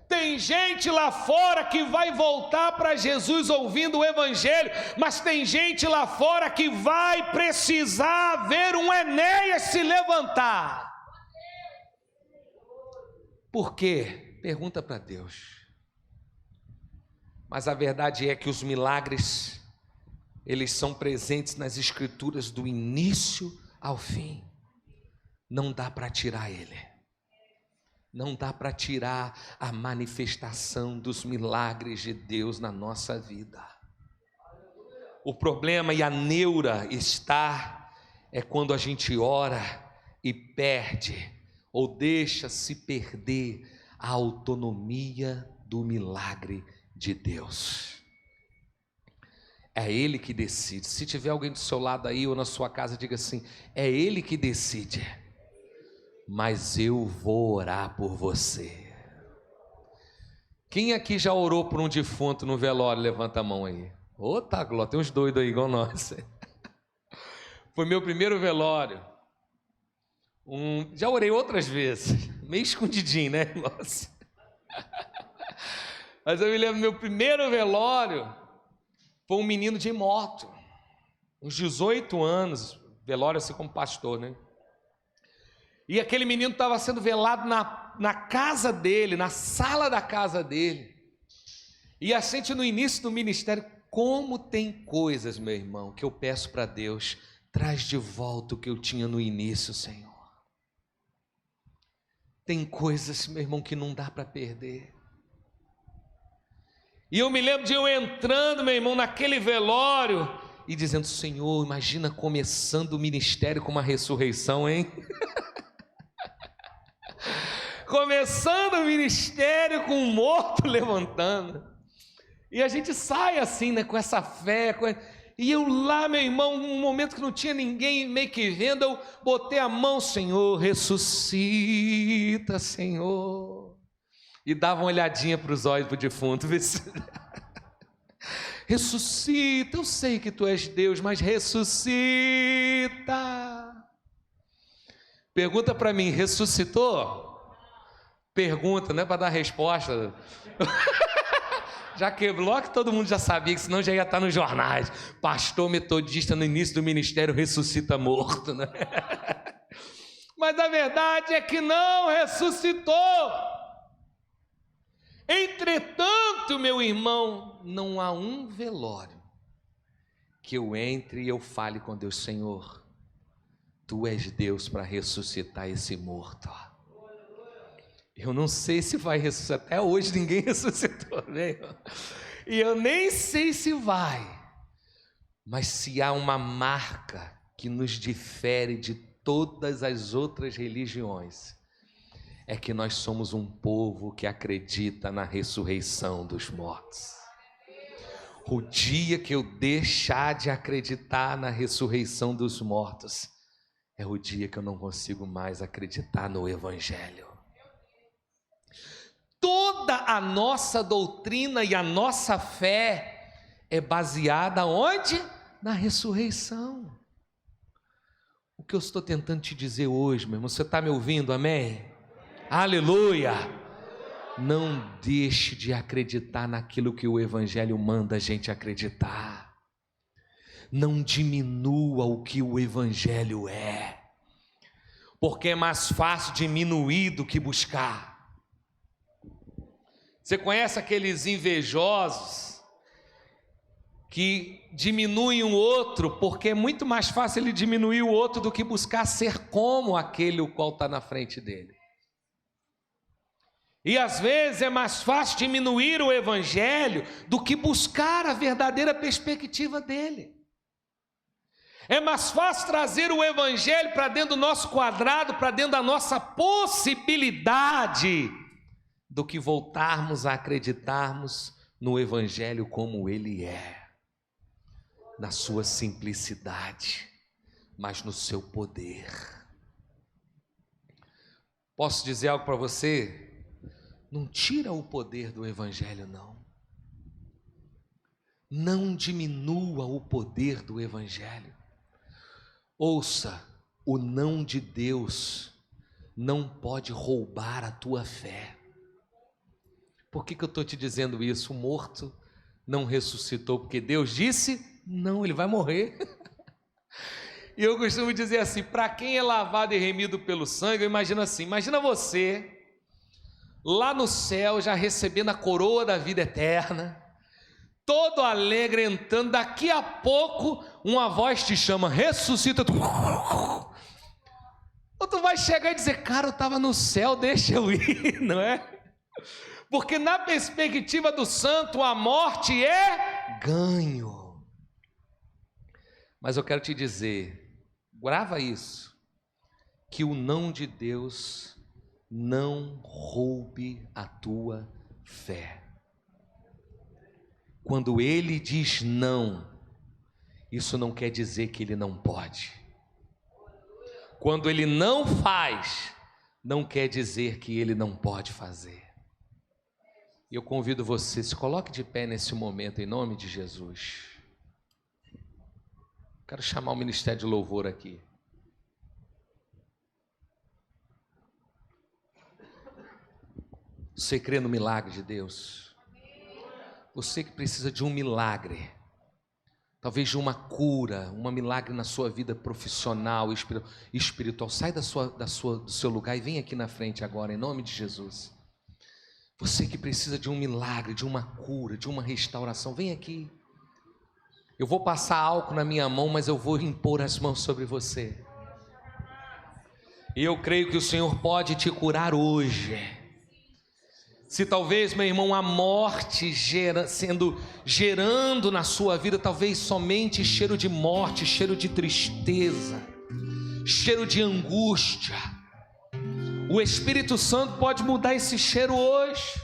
Tem gente lá fora que vai voltar para Jesus ouvindo o Evangelho, mas tem gente lá fora que vai precisar ver um Enéas se levantar. Por quê? Pergunta para Deus. Mas a verdade é que os milagres, eles são presentes nas Escrituras do início ao fim. Não dá para tirar ele. Não dá para tirar a manifestação dos milagres de Deus na nossa vida. O problema e a neura é quando a gente ora e perde, ou deixa-se perder a autonomia do milagre de Deus. É Ele que decide. Se tiver alguém do seu lado aí ou na sua casa, diga assim: é Ele que decide. Mas eu vou orar por você. Quem aqui já orou por um defunto no velório? Levanta a mão aí. Ô, tá, glória, tem uns doidos aí igual nós. Foi meu primeiro velório. Já orei outras vezes, meio escondidinho, né, irmãos? Mas eu me lembro, meu primeiro velório foi um menino de moto, uns 18 anos, velório assim como pastor, né? E aquele menino estava sendo velado na casa dele, na sala da casa dele. E a gente no início do ministério, como tem coisas, meu irmão, que eu peço para Deus: traz de volta o que eu tinha no início, Senhor. Tem coisas, meu irmão, que não dá para perder. E eu me lembro de eu entrando, meu irmão, naquele velório e dizendo: Senhor, imagina começando o ministério com uma ressurreição, hein? Começando o ministério com um morto levantando. E a gente sai assim, né, com essa fé. E eu lá, meu irmão, num momento que não tinha ninguém meio que vendo, eu botei a mão: Senhor, ressuscita, Senhor. E dava uma olhadinha para os olhos do defunto. Ressuscita, eu sei que tu és Deus, mas ressuscita. Pergunta para mim: ressuscitou? Pergunta, não é para dar resposta. Já quebrou, que todo mundo já sabia, que senão já ia estar nos jornais. Pastor metodista no início do ministério ressuscita morto, né? Mas a verdade é que não ressuscitou. Entretanto, meu irmão, não há um velório que eu entre e eu fale com Deus: Senhor, tu és Deus para ressuscitar esse morto. Eu não sei se vai ressuscitar. Até hoje ninguém ressuscitou, né? E eu nem sei se vai. Mas se há uma marca que nos difere de todas as outras religiões, é que nós somos um povo que acredita na ressurreição dos mortos. O dia que eu deixar de acreditar na ressurreição dos mortos, é o dia que eu não consigo mais acreditar no Evangelho. Toda a nossa doutrina e a nossa fé é baseada onde? Na ressurreição. O que eu estou tentando te dizer hoje, meu irmão, você está me ouvindo, amém? Aleluia! Não deixe de acreditar naquilo que o Evangelho manda a gente acreditar. Não diminua o que o Evangelho é. porque é mais fácil diminuir do que buscar. Você conhece aqueles invejosos que diminuem o outro, porque é muito mais fácil ele diminuir o outro do que buscar ser como aquele o qual está na frente dele. E às vezes é mais fácil diminuir o evangelho do que buscar a verdadeira perspectiva dele. É mais fácil trazer o evangelho para dentro do nosso quadrado, para dentro da nossa possibilidade, do que voltarmos a acreditarmos no evangelho como ele é, na sua simplicidade, mas no seu poder. Posso dizer algo para você? Não tira o poder do evangelho, não. Não diminua o poder do evangelho. Ouça, o não de Deus não pode roubar a tua fé. Por que eu estou te dizendo isso? O morto não ressuscitou, porque Deus disse, não, ele vai morrer. E eu costumo dizer assim, para quem é lavado e remido pelo sangue, eu imagino assim, imagina você lá no céu, já recebendo a coroa da vida eterna, todo alegre entrando, daqui a pouco uma voz te chama, ressuscita, ou tu vai chegar e dizer, cara, eu estava no céu, deixa eu ir, não é? Porque na perspectiva do santo, a morte é ganho. Mas eu quero te dizer, grava isso, que o não de Deus não roube a tua fé. Quando ele diz não, isso não quer dizer que ele não pode. Quando ele não faz, não quer dizer que ele não pode fazer. E eu convido você, se coloque de pé nesse momento, em nome de Jesus. Quero chamar o Ministério de Louvor aqui. Você crê no milagre de Deus? Você que precisa de um milagre, talvez de uma cura, um milagre na sua vida profissional, espiritual, sai do seu lugar e vem aqui na frente agora, em nome de Jesus. Você que precisa de um milagre, de uma cura, de uma restauração, vem aqui. Eu vou passar álcool na minha mão, mas eu vou impor as mãos sobre você. E eu creio que o Senhor pode te curar hoje. Se talvez, meu irmão, a morte gerando na sua vida, talvez somente cheiro de morte, cheiro de tristeza, cheiro de angústia, o Espírito Santo pode mudar esse cheiro hoje.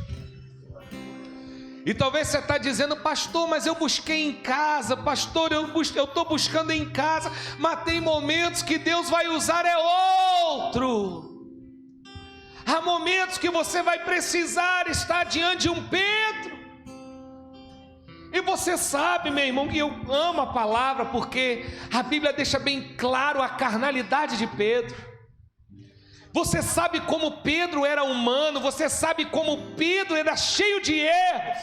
E talvez você está dizendo, pastor, mas eu busquei em casa, pastor, eu estou buscando em casa, mas tem momentos que Deus vai usar outro. Há momentos que você vai precisar estar diante de um Pedro. E você sabe, meu irmão, que eu amo a palavra, porque a Bíblia deixa bem claro a carnalidade de Pedro. Você sabe como Pedro era humano, você sabe como Pedro era cheio de erros.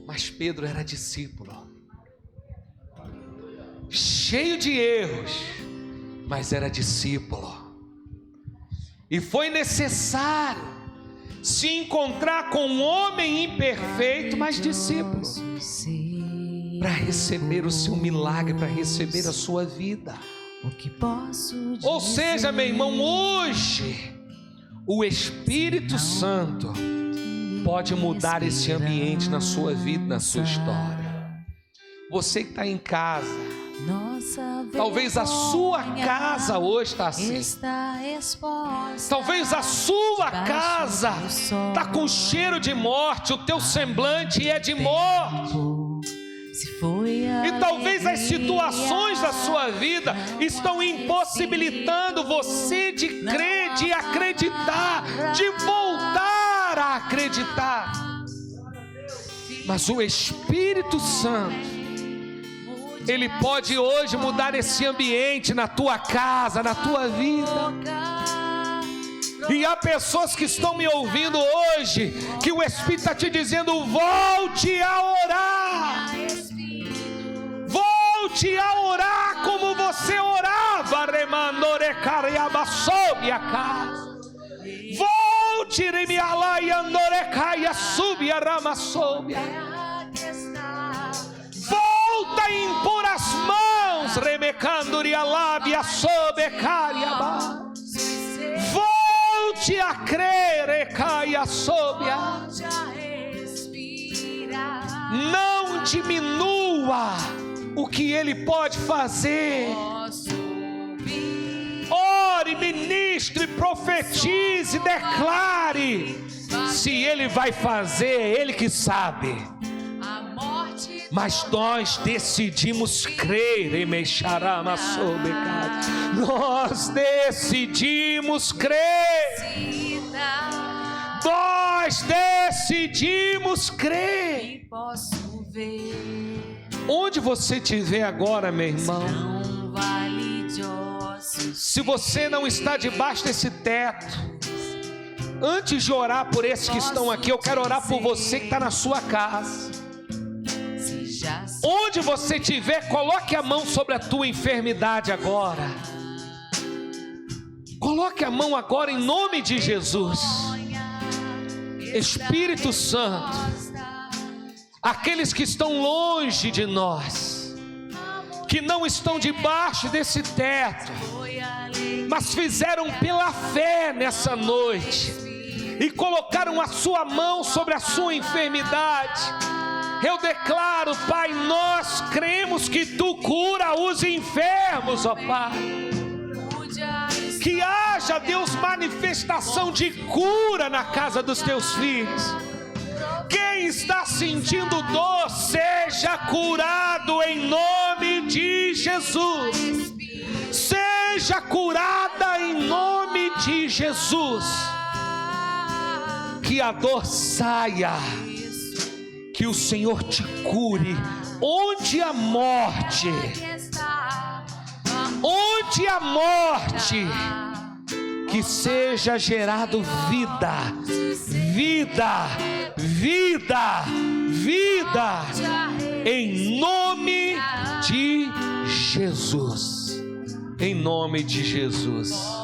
Mas Pedro era discípulo. Cheio de erros, mas era discípulo. E foi necessário se encontrar com um homem imperfeito, mas discípulo, para receber o seu milagre, para receber a sua vida. Ou seja, meu irmão, hoje o Espírito Santo pode mudar esse ambiente na sua vida, na sua história. Você que está em casa, talvez a sua casa hoje está assim. Talvez a sua casa está com cheiro de morte, o teu semblante é de morte. E talvez as situações da sua vida estão impossibilitando você de crer, de acreditar, de voltar a acreditar. Mas o Espírito Santo, Ele pode hoje mudar esse ambiente na tua casa, na tua vida. E há pessoas que estão me ouvindo hoje, que o Espírito está te dizendo, volte a orar. Volte a orar como você orava, remandore sobe a casa. Volte, remiala e andorecaia, subi a rama sobe. Volta a impor as mãos, remecando a lábia sobe caia. Volte a crer, e caia sobe. Não diminua o que Ele pode fazer. Ore, ministre, profetize, declare. Se Ele vai fazer, é Ele que sabe. Mas nós decidimos crer em Meixarama sobre. Nós decidimos crer. Nós decidimos crer. Onde você estiver agora, meu irmão, se você não está debaixo desse teto, antes de orar por esses que estão aqui, eu quero orar por você que está na sua casa. Onde você estiver, coloque a mão sobre a tua enfermidade agora. Coloque a mão agora em nome de Jesus. Espírito Santo, aqueles que estão longe de nós, que não estão debaixo desse teto, mas fizeram pela fé nessa noite e colocaram a sua mão sobre a sua enfermidade. Eu declaro, Pai, nós cremos que Tu cura os enfermos, ó Pai. Que haja, Deus, manifestação de cura na casa dos Teus filhos. Quem está sentindo dor, seja curado em nome de Jesus. Seja curada em nome de Jesus. Que a dor saia. Que o Senhor te cure. Onde a morte, que seja gerado vida, vida, vida, vida, em nome de Jesus. Em nome de Jesus.